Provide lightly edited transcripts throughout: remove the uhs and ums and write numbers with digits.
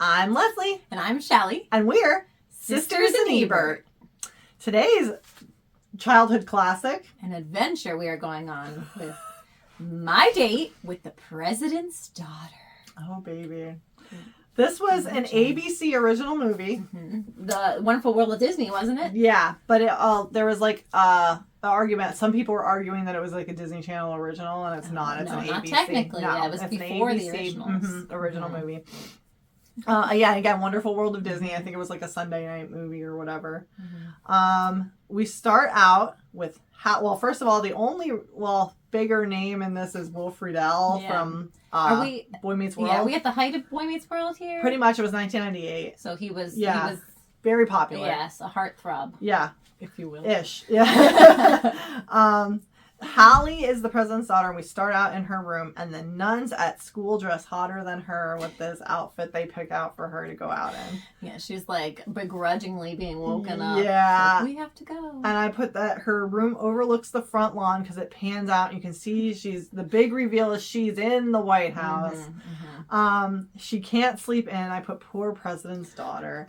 I'm Leslie. And I'm Shelly. And we're Sisters in Ebert. Today's childhood classic. An adventure we are going on with My Date with the President's Daughter. Oh, baby. This was an ABC original movie. Mm-hmm. The Wonderful World of Disney, wasn't it? Yeah, but there was like an argument. Some people were arguing that it was like a Disney Channel original, and it's not. It's an ABC. Not technically. No, yeah, it was before the ABC, originals. Original movie. Yeah, again, Wonderful World of Disney. I think it was like a Sunday night movie or whatever. Mm-hmm. We start out with first of all, the only bigger name in this is Will Friedle from Boy Meets World. Yeah, are we at the height of Boy Meets World here? Pretty much. It was 1998. So he was very popular. Yes, a heartthrob. Yeah, if you will. Ish. Yeah. Hallie is the president's daughter, and we start out in her room, and the nuns at school dress hotter than her with this outfit they pick out for her to go out in. Yeah, she's like begrudgingly being woken up. Yeah. Like, we have to go. And I put that her room overlooks the front lawn because it pans out. And you can see the big reveal is she's in the White House. Mm-hmm, mm-hmm. She can't sleep in. I put poor president's daughter.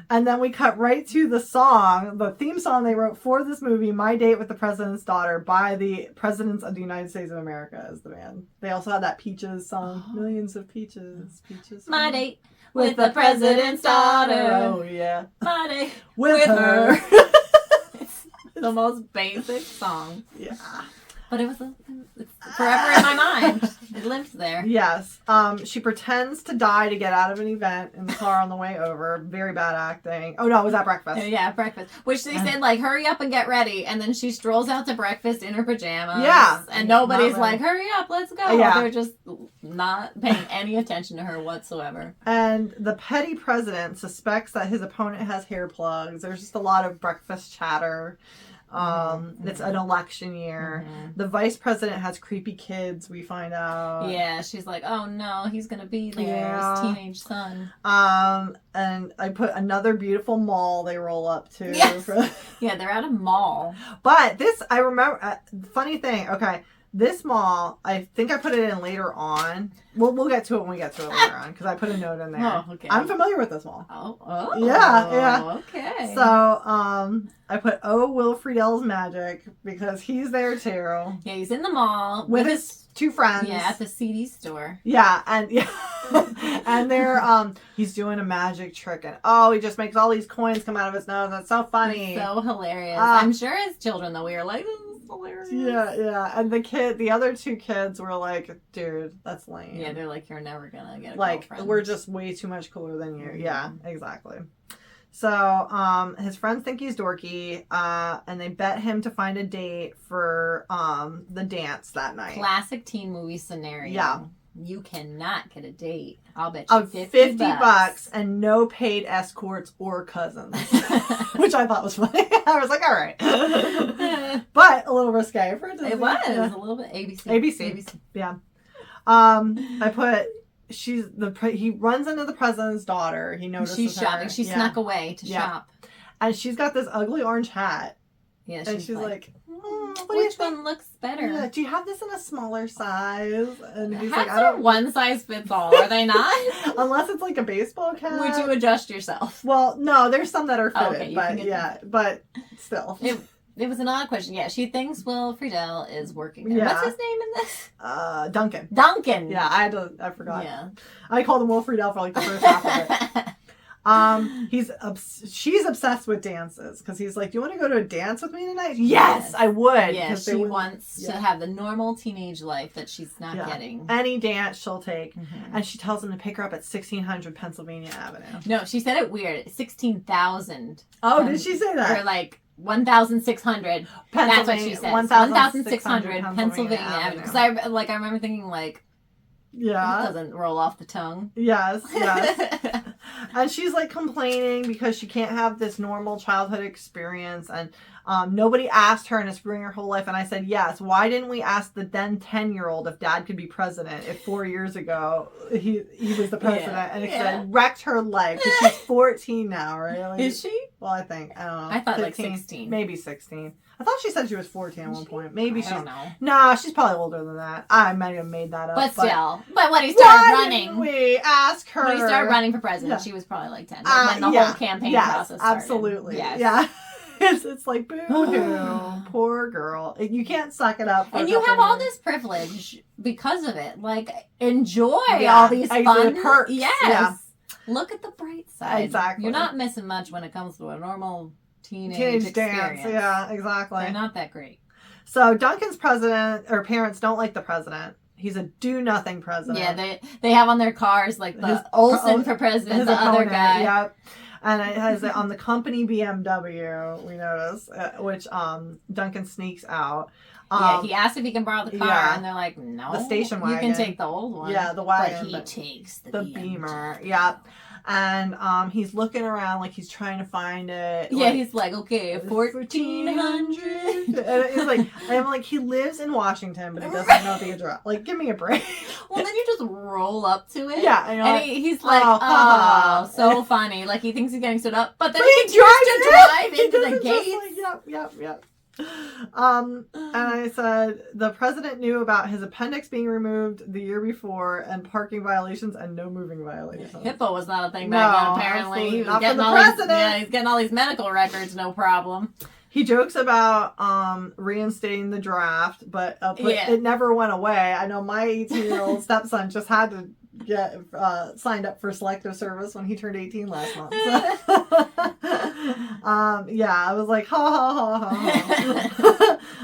And then we cut right to the song, the theme song they wrote for this movie, My Date with the President's Daughter, by the Presidents of the United States of America as the band. They also had that Peaches song, Millions of Peaches. My Date with the President's Daughter. Oh, yeah. My Date with her. It's the most basic song. Yeah. But it's forever in my mind. It lives there. Yes. She pretends to die to get out of an event in the car on the way over. Very bad acting. Oh, no, it was at breakfast. Yeah, breakfast. Which they said, like, hurry up and get ready. And then she strolls out to breakfast in her pajamas. Yeah. And nobody's like, hurry up, let's go. Yeah. They're just not paying any attention to her whatsoever. And the petty president suspects that his opponent has hair plugs. There's just a lot of breakfast chatter. It's an election year. Mm-hmm. The vice president has creepy kids, we find out. Yeah, she's like, oh no, he's gonna be there, his teenage son. And I put another beautiful mall they roll up to. Yes. Yeah, they're at a mall. But this, I remember, funny thing, okay, this mall, I think I put it in later on. We'll get to it when we get to it later on, because I put a note in there. Oh, okay. I'm familiar with this mall. Oh. Yeah. Okay. So, I put, Will Friedel's magic, because he's there too. Yeah, he's in the mall. With his two friends. Yeah, at the CD store. Yeah, and and they're, he's doing a magic trick, and he just makes all these coins come out of his nose. That's so funny. It's so hilarious. I'm sure as children, though, we were like, hilarious. Yeah. And the other two kids were like, dude, that's lame. Yeah, they're like, you're never gonna get a girlfriend. We're just way too much cooler than you. Mm-hmm. Yeah, exactly. So, his friends think he's dorky, and they bet him to find a date for, the dance that night. Classic teen movie scenario. Yeah. You cannot get a date. I'll bet you of $50 and no paid escorts or cousins, which I thought was funny. I was like, all right, but a little risque for Disney. It was a little bit ABC. ABC. Yeah. I put he runs into the president's daughter. He notices she's shopping. Her. She snuck away to shop, and she's got this ugly orange hat. Yeah, and she's like which one looks better? Yeah, do you have this in a smaller size? And he's Hats like, I don't. One size fits all, are they not? Unless it's like a baseball cap. Would you adjust yourself? Well, no, there's some that are fitted, okay, but still. It was an odd question. Yeah, she thinks Will Friedle is working there. Yeah. What's his name in this? Duncan. Duncan. Yeah, I forgot. Yeah. I called him Will Friedle for like the first half of it. She's obsessed with dances because he's like, do you want to go to a dance with me tonight? Yes, I would. Yeah, she wants to have the normal teenage life that she's not getting. Any dance she'll take. Mm-hmm. And she tells him to pick her up at 1600 Pennsylvania Avenue. No, she said it weird. 16,000. Oh, did she say that? Or like 1,600. That's what she said. 1,600 Pennsylvania Avenue. Because I remember thinking like, yeah, it doesn't roll off the tongue. Yes. And she's like complaining because she can't have this normal childhood experience. And Nobody asked her in a spring her whole life, and I said yes. Why didn't we ask the then 10-year-old if Dad could be president? If 4 years ago he was the president, and it said wrecked her leg because she's 14 now, right? Like, is she? Well, I think I don't know. I thought 15, like 16, maybe 16. I thought she said she was 14 at one point. Maybe I don't know. No, she's probably older than that. I might have made that up. But still, but when he started running, we ask her when he started running for president, she was probably like 10. Like when the whole campaign process started. Absolutely. Yes. Yeah. It's like, boo-hoo. Poor girl. You can't suck it up. And you have all this privilege because of it. Like, enjoy all these fun perks. Yes. Yeah. Look at the bright side. Exactly. You're not missing much when it comes to a normal teenage experience. Dance. Yeah, exactly. They're not that great. So Duncan's parents don't like the president. He's a do-nothing president. Yeah, they have on their cars, like, the Olsen for president, the other guy. Yep. And it has it on the company BMW, we notice, which Duncan sneaks out. He asks if he can borrow the car, and they're like, no. The station wagon. You can take the old one. Yeah, the wagon. But he takes the Beamer. Yeah. And he's looking around like he's trying to find it. Yeah, he's like, okay, 1400. And he's like, I'm like, he lives in Washington, but he doesn't know the address. Like, give me a break. Well, then you just roll up to it. Yeah, and he's like, so funny. Like, he thinks he's getting stood up, but then he continues to drive into the gate. Like, yep. And I said the president knew about his appendix being removed the year before and parking violations and no moving violations. HIPAA was not a thing back then, apparently. He was not getting all he's getting all these medical records, no problem. He jokes about reinstating the draft, but it never went away. I know my 18-year-old stepson just had to get signed up for selective service when he turned 18 last month. I was like, ha.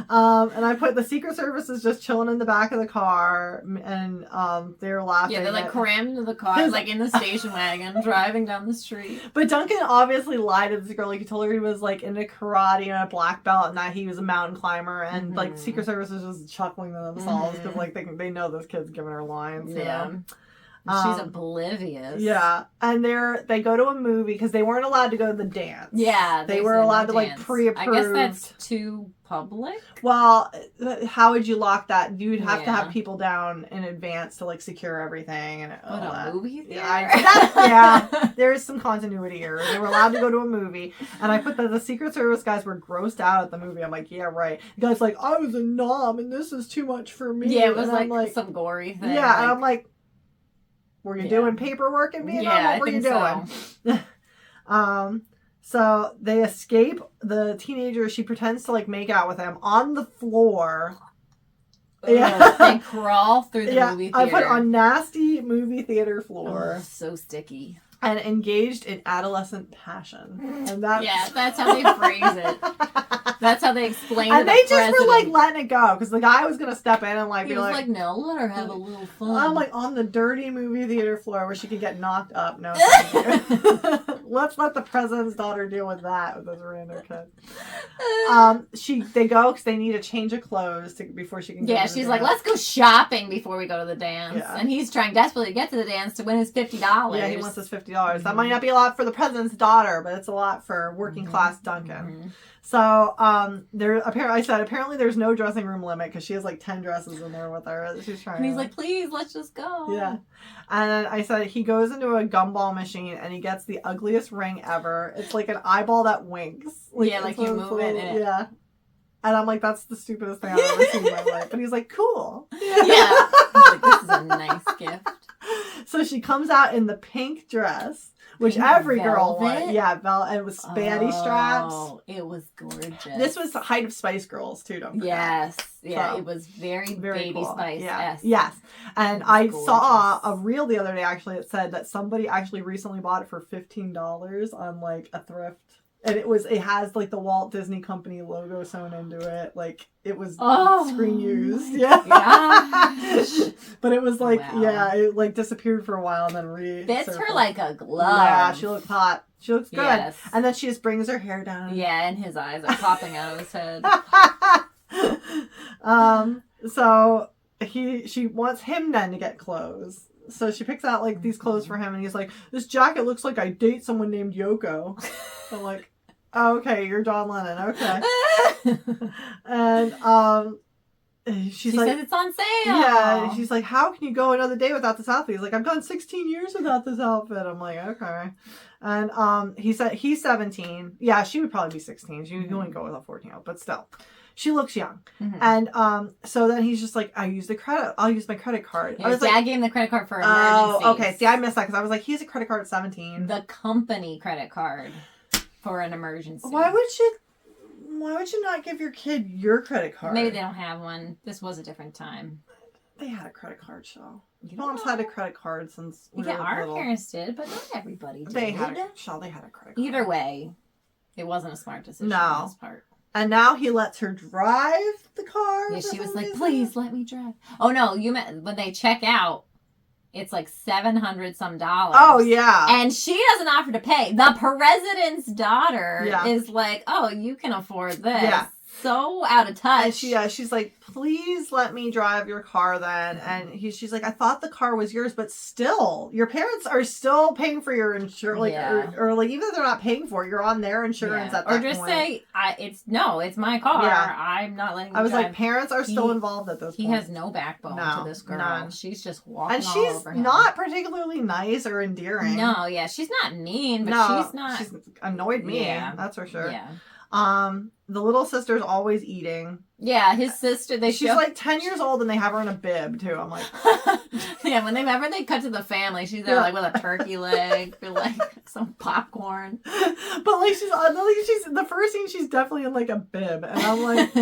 And I put the Secret Service is just chilling in the back of the car, and they're laughing. Yeah, they're like crammed into the car, like in the station wagon, driving down the street. But Duncan obviously lied to this girl. Like, he told her he was like into karate and a black belt, and that he was a mountain climber. And like Secret Service is just chuckling to themselves because like they know this kid's giving her lines. Yeah. She's oblivious. Yeah. And they go to a movie because they weren't allowed to go to the dance. Yeah. They were allowed to like pre-approved. I guess that's too public. Well, how would you lock that? You'd have to have people down in advance to like secure everything and all that. Movie theater? Yeah. There is some continuity here. They were allowed to go to a movie, and I put that the Secret Service guys were grossed out at the movie. I'm like, yeah, right. The guy's like, I was a nom, and this is too much for me. Yeah, it was like some gory thing. Yeah, and I'm like, were you doing paperwork in Vietnam? Yeah, what were you doing? So. So they escape. The teenager, she pretends to like make out with him on the floor. Yeah, they crawl through the movie theater. I put on nasty movie theater floor. So sticky. And engaged in adolescent passion. And that's how they phrase it. That's how they explain it. And they just were like letting it go because the guy was gonna step in and like he be was like, no, let her have a little fun. I'm like on the dirty movie theater floor where she could get knocked up. No, thank you. Let's let the president's daughter deal with that with this random kid. They go because they need a change of clothes before she can. Yeah, she's like, let's go shopping before we go to the dance. Yeah. And he's trying desperately to get to the dance to win his $50. Yeah, he wants his $50. That might not be a lot for the president's daughter, but it's a lot for working class Duncan. So, apparently there's no dressing room limit because she has like 10 dresses in there with her. She's trying. And he's like, please, let's just go. Yeah. And then I said he goes into a gumball machine and he gets the ugliest ring ever. It's like an eyeball that winks. Like you move it. Yeah. And I'm like, that's the stupidest thing I've ever seen in my life. And he's like, cool. Yeah. He's like, this is a nice gift. So she comes out in the pink dress. Which every girl wanted. Yeah, and it was spanty straps. Oh, it was gorgeous. This was the height of Spice Girls, too, don't forget. Yes. Yeah, so, it was very Baby cool. Spice. Yeah. Yes. And I saw a reel the other day, actually, that said that somebody actually recently bought it for $15 on, like, a thrift. And it has, like, the Walt Disney Company logo sewn into it. Like, it was screen used. Yeah. But it was like, it like disappeared for a while and then fits her like a glove. Yeah, she looks hot. She looks good. Yes. And then she just brings her hair down. Yeah, and his eyes are popping out of his head. So she wants him then to get clothes. So she picks out like these clothes for him and he's like, this jacket looks like I date someone named Yoko. I'm like, Oh, okay, you're John Lennon. Okay. And she says it's on sale. Yeah, she's like, how can you go another day without this outfit? He's like, I've gone 16 years without this outfit. I'm like, okay. And he said he's 17. Yeah, she would probably be 16. She wouldn't go with a 14-year-old, but still, she looks young. Mm-hmm. And so then he's just like, I'll use my credit card. Yeah, I was Dad gave him the credit card for emergencies. Oh, okay. See, I missed that because I was like, he has a credit card at 17. The company credit card for an emergency. Why would you not give your kid your credit card? Maybe they don't have one. This was a different time. They had a credit card, so. Mom's had a credit card since we were our little. parents did, but not everybody did. They had a credit card. Either way, it wasn't a smart decision on his part. And now he lets her drive the car. Yeah, she was like, please let me drive. Oh, no, you meant when they check out, it's like $700 some. Oh, yeah. And she doesn't offer to pay. The president's daughter is like, oh, you can afford this. Yeah. So out of touch. And she's like, please let me drive your car then. And she's like, I thought the car was yours, but still, your parents are still paying for your insurance. Like, or like, even if they're not paying for it, you're on their insurance at that point. Or just say, it's my car. Yeah. I'm not letting you I was drive. like, parents are still involved at this point. He has no backbone to this girl. None. She's just walking all over him. And she's not particularly nice or endearing. No, yeah. She's not mean, but she's not. She's annoyed me. Yeah. That's for sure. Yeah. The little sister's always eating. Yeah, his sister. She's like 10 years old, and they have her in a bib too. I'm like, yeah. Whenever they cut to the family, she's there like with a turkey leg or like some popcorn. But like she's the first scene. She's definitely in like a bib, and I'm like,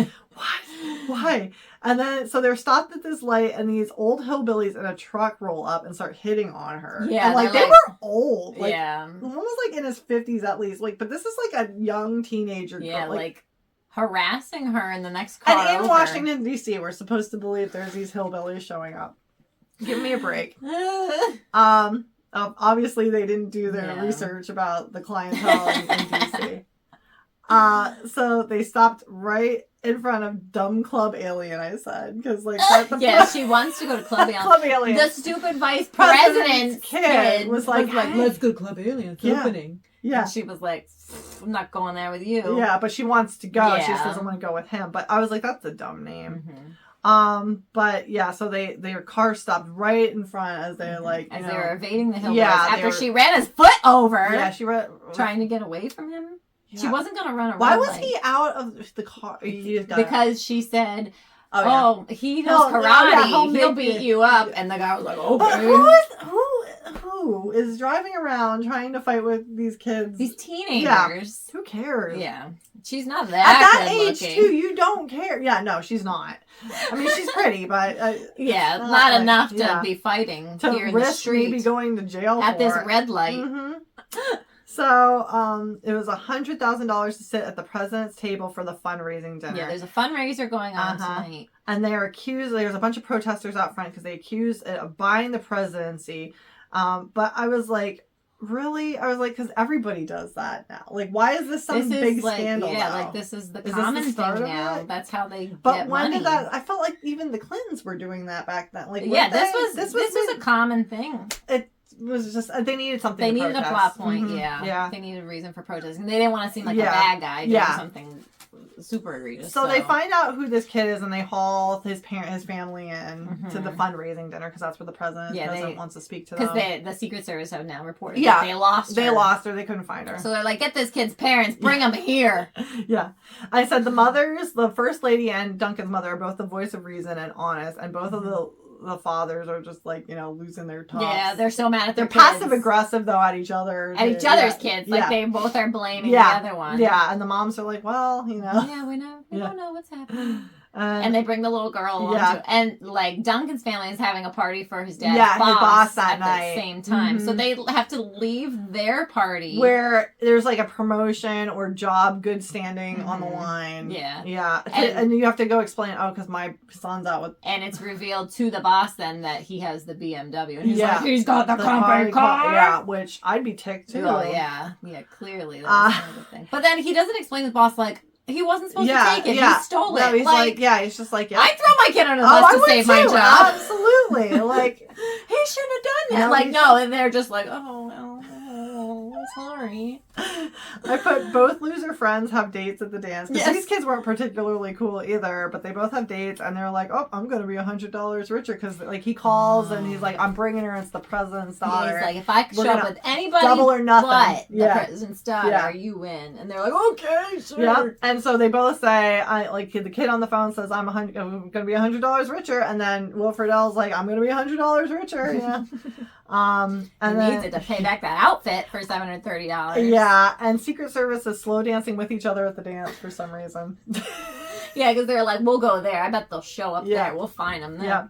why? And then so they're stopped at this light, and these old hillbillies in a truck roll up and start hitting on her. Yeah, and like they were old. Like, yeah, one was like in his 50s at least. Like, but this is like a young teenager. Yeah, girl. Like harassing her in the next car. And in Washington, D.C., we're supposed to believe there's these hillbillies showing up. Give me a break. Obviously, they didn't do their research about the clientele in D.C. So they stopped right in front of Dumb Club Alien, I said. Because, like, she wants to go to Club Alien. Club Alien. The stupid vice president's kid was like, hey, let's go to Club Alien. It's opening. Yeah. And she was like, I'm not going there with you. Yeah, but she wants to go. Yeah. She just doesn't want to go with him. But I was like, that's a dumb name. Mm-hmm. But yeah, so their car stopped right in front as they're like, as they were evading the hillbillies after she ran his foot over. Yeah, she ran trying to get away from him. Yeah. She wasn't going to run around. Why was he out of the car? Because she said, he knows karate. He'll beat you up. And the guy was like, okay. But who is driving around trying to fight with these kids? These teenagers. Yeah. Who cares? Yeah. She's not that at that age looking. too. You don't care. Yeah, no, she's not. I mean, she's pretty, but not enough to be fighting to here in risk the street. Maybe going to jail at this red light. Mm-hmm. So, it was $100,000 to sit at the president's table for the fundraising dinner. Yeah, there's a fundraiser going on tonight. And they are accused, there's a bunch of protesters out front because they accused it of buying the presidency. But I was like, really? I was like, because everybody does that now. Like, why is this some big scandal? Yeah, like this is the common thing now. That's how they get when money. Did that? I felt like even the Clintons were doing that back then. Like, this was a common thing. It was just they needed something. They needed a plot point. Mm-hmm. Yeah. They needed a reason for protesting. They didn't want to seem like a bad guy doing something super egregious. So they find out who this kid is, and they haul his family in to the fundraising dinner because that's where the president wants to speak to them. Because the Secret Service have now reported that they lost her. They lost her. They couldn't find her. So they're like, get this kid's parents, bring them here. Yeah. I said the mothers, the first lady and Duncan's mother are both the voice of reason and honest, and both of the fathers are just like, losing their tops. Yeah, they're so mad at their kids. Passive aggressive though at each other. At each other's kids. Like they both are blaming the other one. Yeah, and the moms are like, well, Yeah, we know. We don't know what's happening. And they bring the little girl along too. And like Duncan's family is having a party for his dad's boss that night at the same time. Mm-hmm. So they have to leave their party where there's like a promotion or job good standing on the line. Yeah. Yeah. And you have to go explain, because my son's out with... And it's revealed to the boss then that he has the BMW. And he's like, he's got the company car. Yeah, which I'd be ticked too. Oh, yeah. Yeah, clearly. That's kind of the thing. But then he doesn't explain to the boss like, he wasn't supposed to take it. Yeah. He stole it. No, he's just like, I throw my kid under the bus to save my job. Absolutely. Like, he shouldn't have done that. No, and they're just like, oh, well, it's Sorry. I put both loser friends have dates at the dance. Because these kids weren't particularly cool either, but they both have dates, and they're like, oh, I'm going to be $100 richer. Because, like, he calls, and he's like, I'm bringing her. It's the president's daughter. Yeah, he's like, if I show up with anybody double or nothing. But the president's daughter, you win. And they're like, okay, sure. Yeah. And so they both say, the kid on the phone says, I'm going to be $100 richer. And then Will Friedle's like, I'm going to be $100 richer. Yeah. And then needs it to pay back that outfit for $730. Yeah, and Secret Service is slow dancing with each other at the dance for some reason. Yeah, because they're like, we'll go there. I bet they'll show up there. We'll find them there.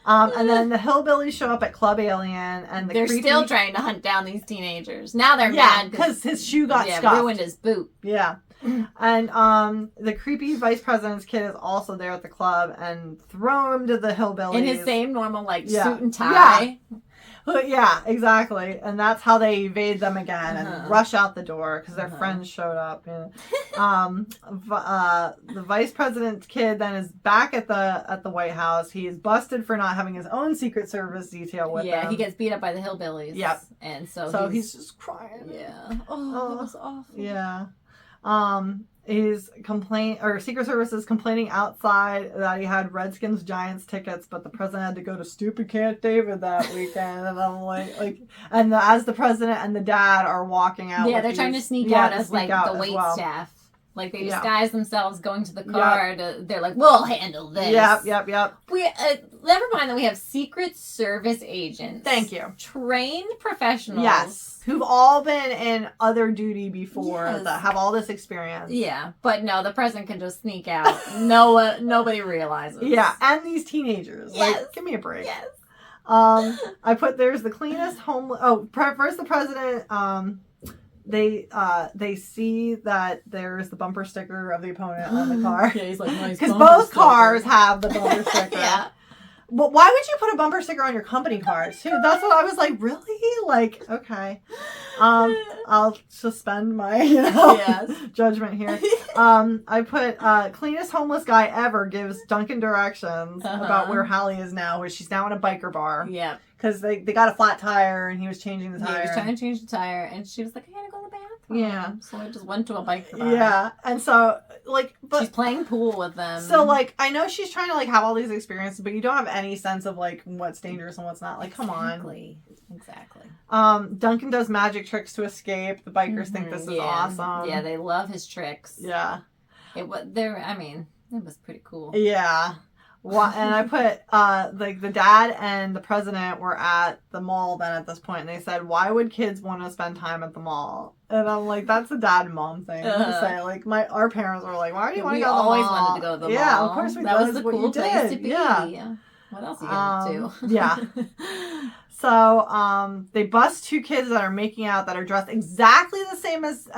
Yeah. And then the hillbillies show up at Club Alien, and they're still trying to hunt down these teenagers. Now they're mad because his shoe got scuffed. Ruined his boot. Yeah. And the creepy vice president's kid is also there at the club and throw him to the hillbillies in his same normal suit and tie. Yeah, exactly. And that's how they evade them again and rush out the door because their friends showed up. Yeah. The vice president's kid then is back at the White House. He is busted for not having his own Secret Service detail with him. Yeah, he gets beat up by the hillbillies. Yep. And so he's just crying. Yeah. Oh, that was awful. Yeah. Secret Service is complaining outside that he had Redskins Giants tickets, but the president had to go to stupid Camp David that weekend. And I'm as the president and the dad are walking out. Yeah, they're trying to sneak out as the wait staff. Like they disguise themselves going to the car. They're like, we'll handle this. Yep. We never mind that we have Secret Service agents. Thank you. Trained professionals. Yes. Who've all been in other duty before that have all this experience. Yeah, but no, the president can just sneak out. Nobody realizes. Yeah, and these teenagers. Yes. Like, give me a break. Yes. I put there's the cleanest homeless. Oh, first the president. They see that there's the bumper sticker of the opponent on the car. Yeah, he's like, nice. Because both cars have the bumper sticker. Yeah. Well, why would you put a bumper sticker on your company cars too? That's what I was like. Really? Like, okay. I'll suspend my judgment here. I put cleanest homeless guy ever gives Duncan directions about where Hallie is now, where she's now in a biker bar. Yeah. Because they got a flat tire and he was changing the tire. Yeah, he was trying to change the tire and she was like, I gotta go to the bathroom. Yeah. So I just went to a biker bar. Yeah. And so, but she's playing pool with them. So, I know she's trying to, have all these experiences, but you don't have any sense of, what's dangerous and what's not. Come on. Exactly. Duncan does magic tricks to escape. The bikers think this is awesome. Yeah, they love his tricks. Yeah. It was pretty cool. Yeah. And I put, the dad and the president were at the mall then at this point, and they said, why would kids want to spend time at the mall? And I'm like, that's a dad and mom thing to say. Our parents were like, why do you want to go to the mall? We always wanted to go to the mall. Yeah, of course we did. That was the cool place to be. Yeah. What else are you going to do? Yeah. So, they bust two kids that are making out that are dressed exactly the same as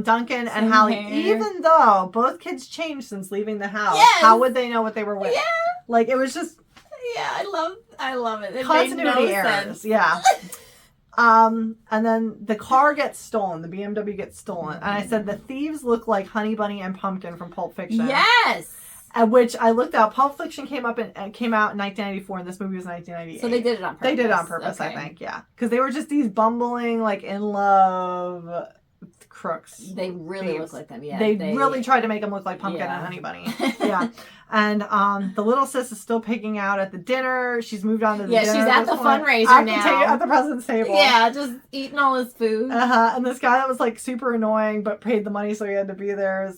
Duncan and Hallie, even though both kids changed since leaving the house. Yes! How would they know what they were with? Yeah. It was just... Yeah, I love it. It continuity made no errors. Sense. Yeah. And then the car gets stolen. The BMW gets stolen. And I said, the thieves look like Honey Bunny and Pumpkin from Pulp Fiction. Yes! At which I looked out. Pulp Fiction came out in 1994, and this movie was 1998. So they did it on purpose. They did it on purpose, okay. I think, yeah. Because they were just these bumbling, in love crooks. They really look like them, yeah. They really tried to make them look like Pumpkin and Honey Bunny. Yeah. And the little sis is still picking out at the dinner. She's moved on to the dinner. Yeah, she's at the fundraiser now. At the president's table. Yeah, just eating all his food. And this guy that was super annoying but paid the money so he had to be there is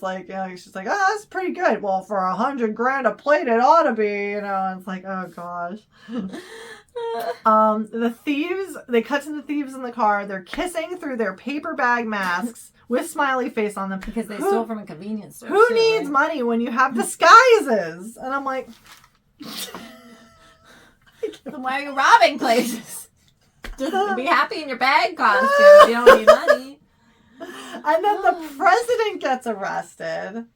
she's like, oh, that's pretty good. Well, for $100,000 a plate, it ought to be, And it's like, oh gosh. The thieves, they cut to the thieves in the car. They're kissing through their paper bag masks with smiley face on them. Because they stole from a convenience store. Who needs money when you have disguises? And I'm like... Why are you robbing places? Just be happy in your bag costume. You don't need money. And then the president gets arrested.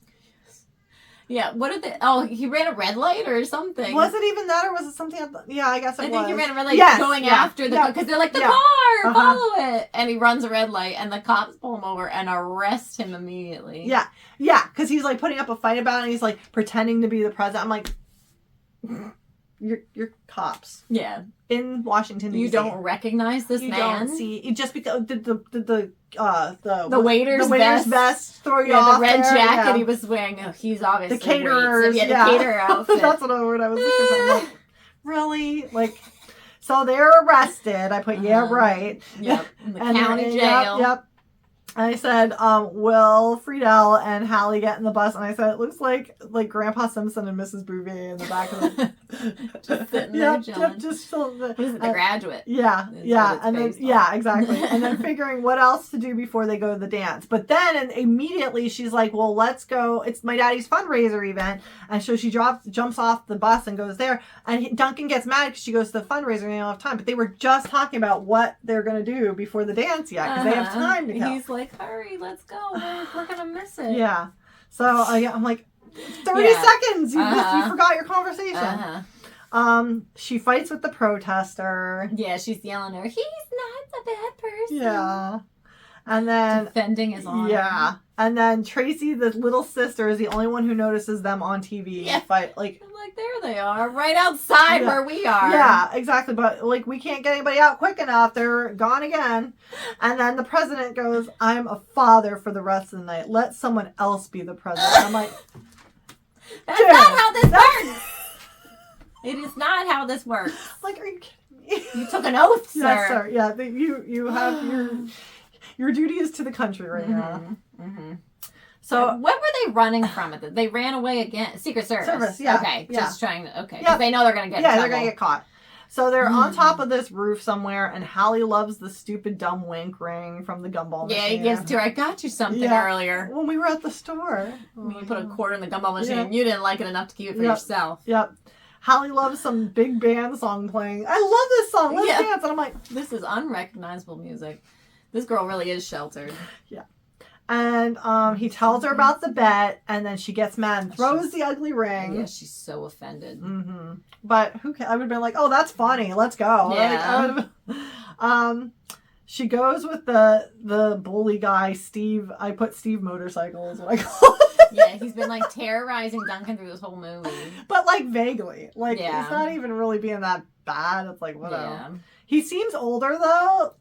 Yeah, what did they... Oh, he ran a red light or something. Was it even that, or was it something... Yeah, I guess it was. I think he ran a red light going after the... Because they're like, the car! Follow it! And he runs a red light, and the cops pull him over and arrest him immediately. Yeah, because he's, putting up a fight about it, and he's, pretending to be the president. I'm like... you're cops. Yeah. In Washington, D.C. You don't recognize this man? You don't see... Just because... the waiter's vest throw you off the red there. jacket he was wearing. Oh, he's obviously... The caterers. The caterer outfit. That's what I was looking for. Like, really? Like... So they're arrested. I put, yeah, right. Yep. In the county jail. Yep. And I said, will Friedel and Hallie get in the bus? And I said, it looks like Grandpa Simpson and Mrs. Bouvier in the back of the... Just sitting there chilling. Just still... What is it, The Graduate? Yeah, and then, exactly. And then figuring what else to do before they go to the dance. But then immediately she's like, well, let's go. It's my daddy's fundraiser event. And so she jumps off the bus and goes there. And Duncan gets mad because she goes to the fundraiser and they don't have time. But they were just talking about what they're going to do before the dance yet because they have time to go. He's like, hurry, let's go. We're going to miss it. Yeah. So I'm like, 30 seconds. You forgot your conversation. She fights with the protester. Yeah, she's yelling at her, he's not a bad person. Yeah. And then... defending his honor. Yeah. And then Tracy, the little sister, is the only one who notices them on TV fight. Like, I'm like, there they are, right outside where we are. Yeah, exactly. But, like, we can't get anybody out quick enough. They're gone again. And then the president goes, I'm a father for the rest of the night. Let someone else be the president. I'm like... That's not how this works! It is not how this works. Like, are you kidding me? You took an oath, sir. Yes, sir. Yeah, you have your duty is to the country right now. Mm-hmm. So, what were they running from it? They ran away again. Secret Service. Yeah. Okay, yeah. Just trying to. Okay, because they know they're gonna get. Yeah, they're gonna get caught. So they're on top of this roof somewhere, and Hallie loves the stupid dumb wink ring from the gumball machine. Yeah, he gives to her. I got you something earlier when we were at the store. When you put a quarter in the gumball machine, you didn't like it enough to keep it for yourself. Yep. Hallie loves some big band song playing. I love this song. Let's dance. And I'm like, this is unrecognizable music. This girl really is sheltered. Yeah. And he tells her about the bet, and then she gets mad and throws the ugly ring. Yeah, she's so offended. Mm-hmm. But I would have been like, oh, that's funny. Let's go. Yeah. Like, she goes with the bully guy, Steve. I put Steve Motorcycle is what I call it. Yeah, he's been like terrorizing Duncan through this whole movie. But like vaguely. Like it's not even really being that bad. It's like whatever. Yeah. He seems older though.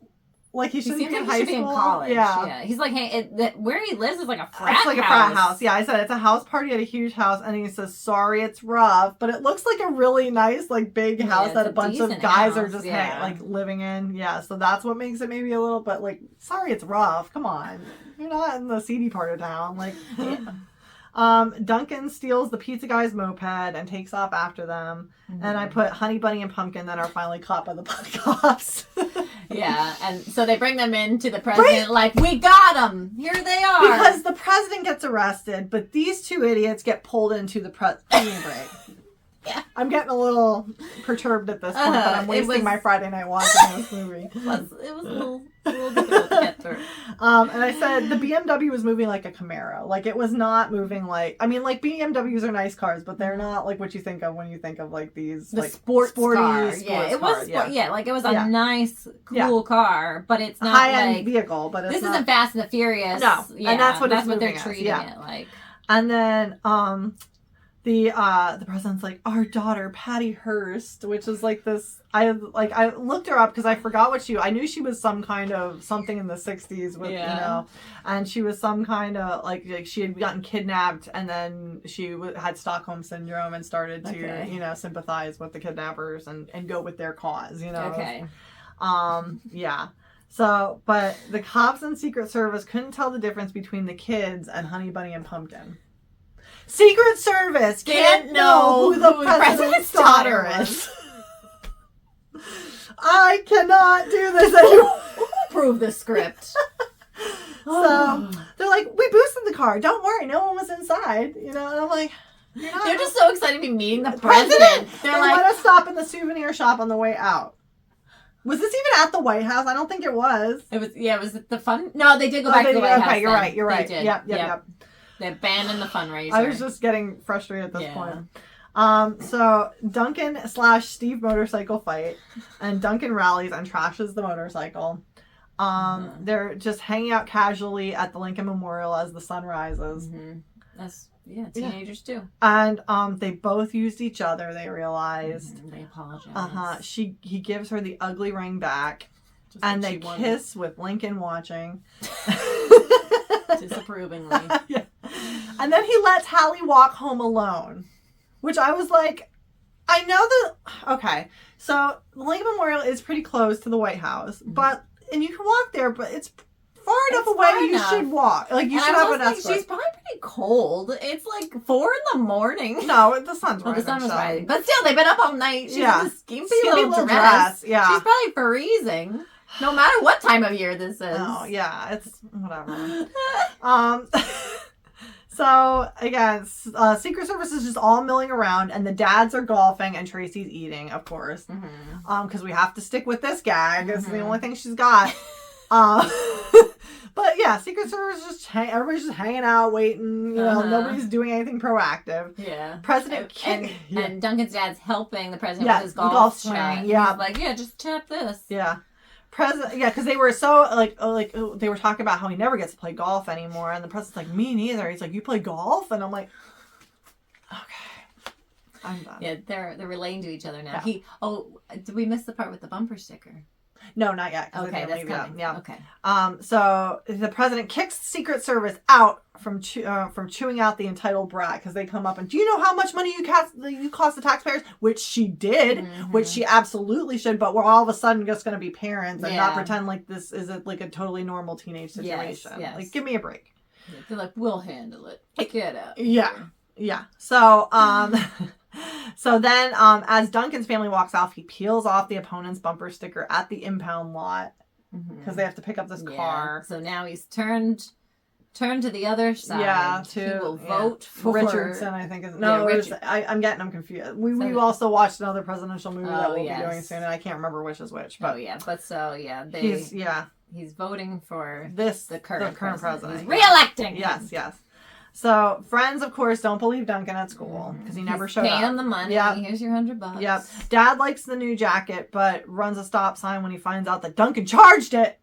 Like he should be in high school. Be in college. Yeah. He's like, hey, where he lives is like a frat house. It's like a frat house. Yeah, I said it's a house party at a huge house, and he says, sorry, it's rough, but it looks like a really nice, like big house that a bunch of guys are just like living in. Yeah, so that's what makes it maybe a little bit like, sorry, it's rough. Come on, you're not in the seedy part of town. Like, Duncan steals the pizza guy's moped and takes off after them. Mm-hmm. And I put Honey Bunny and Pumpkin that are finally caught by the cops. Yeah, and so they bring them in to the president like, we got them! Here they are! Because the president gets arrested, but these two idiots get pulled into the meeting break. Yeah. I'm getting a little perturbed at this point, but I'm wasting my Friday night watching this movie. It was a little difficult to get through. And I said the BMW was moving like a Camaro. Like, it was not moving like... I mean, like, BMWs are nice cars, but they're not like what you think of when you think of, like, these... The like, sporty car. Yeah, it was... like, it was a nice, cool car, but it's not high-end like... vehicle, but it's this isn't Fast and the Furious. No, and that's what they're treating it like. And then... The president's like, our daughter, Patty Hearst, which is like this, I looked her up because I forgot I knew she was some kind of something in the 60s with, you know, and she was some kind of, like she had gotten kidnapped and then she had Stockholm Syndrome and started to, you know, sympathize with the kidnappers and go with their cause, you know. Okay. Yeah. So, but the cops and Secret Service couldn't tell the difference between the kids and Honey Bunny and Pumpkin. Secret Service can't know who the president's daughter is. I cannot do this anymore. Prove the script. So they're like, we boosted the car. Don't worry, no one was inside. You know, and I'm like, they're just so excited to be meeting the president. They're like, let us stop in the souvenir shop on the way out. Was this even at the White House? I don't think it was. It was. Yeah, was it the fun? No, they did go back to the White House. Okay, you're right. You're right. Yep. They abandoned the fundraiser. I was just getting frustrated at this point. So Duncan / Steve motorcycle fight, and Duncan rallies and trashes the motorcycle. They're just hanging out casually at the Lincoln Memorial as the sun rises. Mm-hmm. That's Yeah, teenagers too. And they both used each other, they realized. They apologize. He gives her the ugly ring back. Just and they kiss with Lincoln watching. Disapprovingly. Yeah. And then he lets Hallie walk home alone. Which I was like, I know that... Okay. So, the Lincoln Memorial is pretty close to the White House. And you can walk there, but it's far enough away you should walk. Like, you should have an escort. She's probably pretty cold. It's like 4 a.m. No, the sun's rising. The sun was rising. But still, they've been up all night. She's in a skimpy little dress. Yeah. She's probably freezing. No matter what time of year this is. Oh, yeah. It's whatever. So, again, Secret Service is just all milling around, and the dads are golfing, and Tracy's eating, of course. Because we have to stick with this gag. It's the only thing she's got. But, yeah, Secret Service is just everybody's just hanging out, waiting. You know, nobody's doing anything proactive. Yeah. President and Duncan's dad's helping the president with his golf swing. Yeah. He's like, just tap this. Yeah. Because they were so they were talking about how he never gets to play golf anymore, and the president's like, me neither. He's like, you play golf, and I'm like, okay, I'm done. Yeah, they're relating to each other now. Yeah. Did we miss the part with the bumper sticker? No, not yet. Okay, that's coming. Yeah. Okay. So the president kicks Secret Service out from chewing out the entitled brat because they come up and, do you know how much money you cost the taxpayers? Which she did, which she absolutely should. But we're all of a sudden just going to be parents and not pretend like this is a totally normal teenage situation. Yes. Like, give me a break. Yeah, they're like, we'll handle it. Get out. Yeah. So So then, as Duncan's family walks off, he peels off the opponent's bumper sticker at the impound lot because they have to pick up this car. So now he's turned to the other side. Yeah, he will vote for Richardson. I think I'm getting them confused. We also watched another presidential movie that we'll be doing soon, and I can't remember which is which. But he's voting for the current president. He's re-electing. Yes. So, friends, of course, don't believe Duncan at school because he never showed up. Paying him the money. Yeah. Here's your $100. Yep. Dad likes the new jacket, but runs a stop sign when he finds out that Duncan charged it.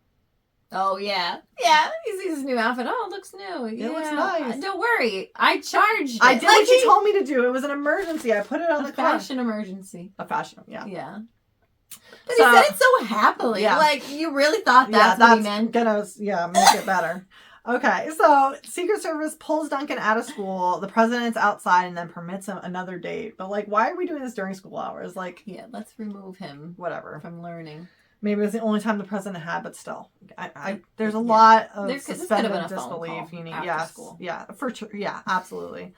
Oh, yeah. Yeah. He sees his new outfit. Oh, it looks new. It looks nice. Don't worry. I charged it. I did what you told me to do. It was an emergency. I put it on the car. A fashion emergency. Yeah. Yeah. But he said it so happily. Yeah. Like, you really thought that's what he meant. Gonna, make it better. Okay, so Secret Service pulls Duncan out of school. The president's outside and then permits him another date. But, why are we doing this during school hours? Let's remove him. Whatever. From learning. Maybe it was the only time the president had, but still. There's a lot of suspended disbelief you need. School. Yeah, for sure. Yeah, absolutely.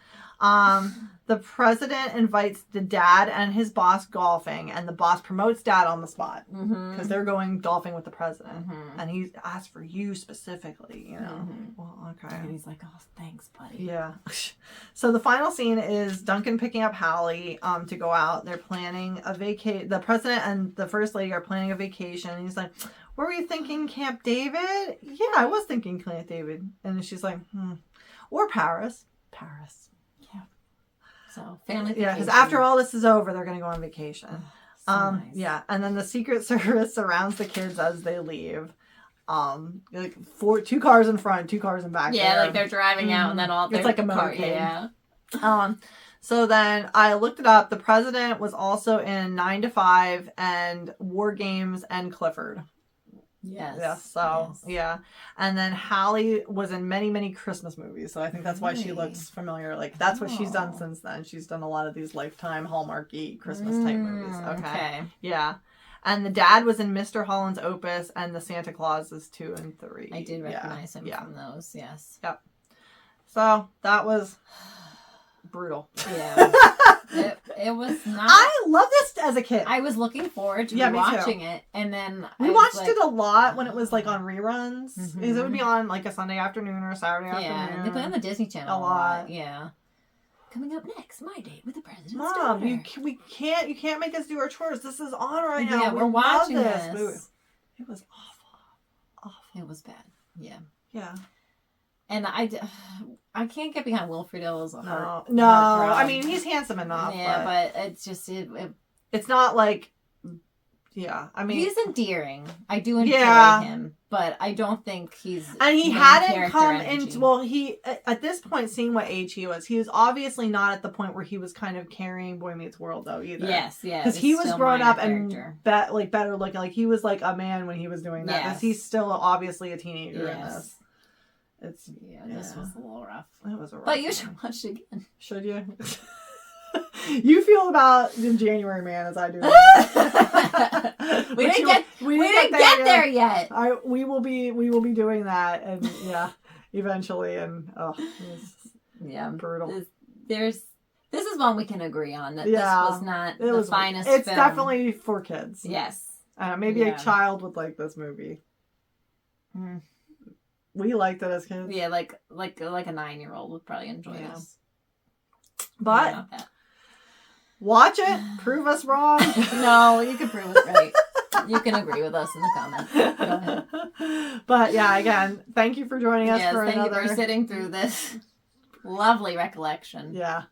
The president invites the dad and his boss golfing, and the boss promotes dad on the spot because they're going golfing with the president, and he asked for you specifically. Well, okay. And he's like, "Oh, thanks, buddy." Yeah. So the final scene is Duncan picking up Hallie to go out. They're planning a vacation. The president and the first lady are planning a vacation, and he's like, "Were you thinking Camp David?" "Yeah, I was thinking Camp David," and she's like, "Or Paris." So, family vacation. Yeah, because after all this is over, they're going to go on vacation. Nice. Yeah, and then the Secret Service surrounds the kids as they leave. 2 cars in front, 2 cars in back. Yeah, they're driving out, and then it's like a motorcade. Yeah. So then I looked it up. The president was also in 9 to 5 and War Games and Clifford. Yes. Yeah. So yeah, and then Hallie was in many, many Christmas movies. So I think that's why she looks familiar. That's what she's done since then. She's done a lot of these Lifetime Hallmarky Christmas type movies. Okay. Yeah. And the dad was in Mr. Holland's Opus and the Santa Clauses 2 and 3. I did recognize him from those. Yes. Yep. So that was brutal. Yeah. It was not. I loved this as a kid. I was looking forward to watching it, and then we watched it a lot when it was on reruns. Because it would be on a Sunday afternoon or a Saturday afternoon. Yeah, they play on the Disney Channel a lot. Yeah. Coming up next, My Date with the President's Mom, Daughter. you can't make us do our chores. This is on right now. Yeah, we're watching this. It was awful. It was bad. Yeah. Yeah. And I can't get behind Wilfred Hill as a heart. No. I mean, he's handsome enough. Yeah, but it's just it's not like Yeah, I mean, he's endearing. I do enjoy him, but I don't think he's. And he hadn't come into. Well, he at this point, seeing what age he was obviously not at the point where he was kind of carrying Boy Meets World though either. Yes, because he was grown up and better looking. Like he was like a man when he was doing that. Yes. He's still obviously a teenager in this. This was a little rough. It was a rough. But you should watch it again. Should you? You feel about the January Man as I do. we didn't get there yet. We will be doing that, and eventually, and brutal. This is one we can agree on that this was not the finest. It's film. Definitely for kids. Yes, maybe a child would like this movie. Mm. We liked it as kids. Yeah, like a 9-year-old would probably enjoy this. But watch it. Prove us wrong. No, you can prove it right. You can agree with us in the comments. Go ahead. But again, thank you for joining us for another. Thank you for sitting through this lovely recollection. Yeah.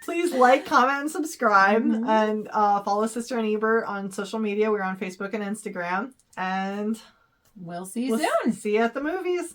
Please like, comment, and subscribe, and follow Sister and Ebert on social media. We're on Facebook and Instagram, and we'll see you soon. See you at the movies.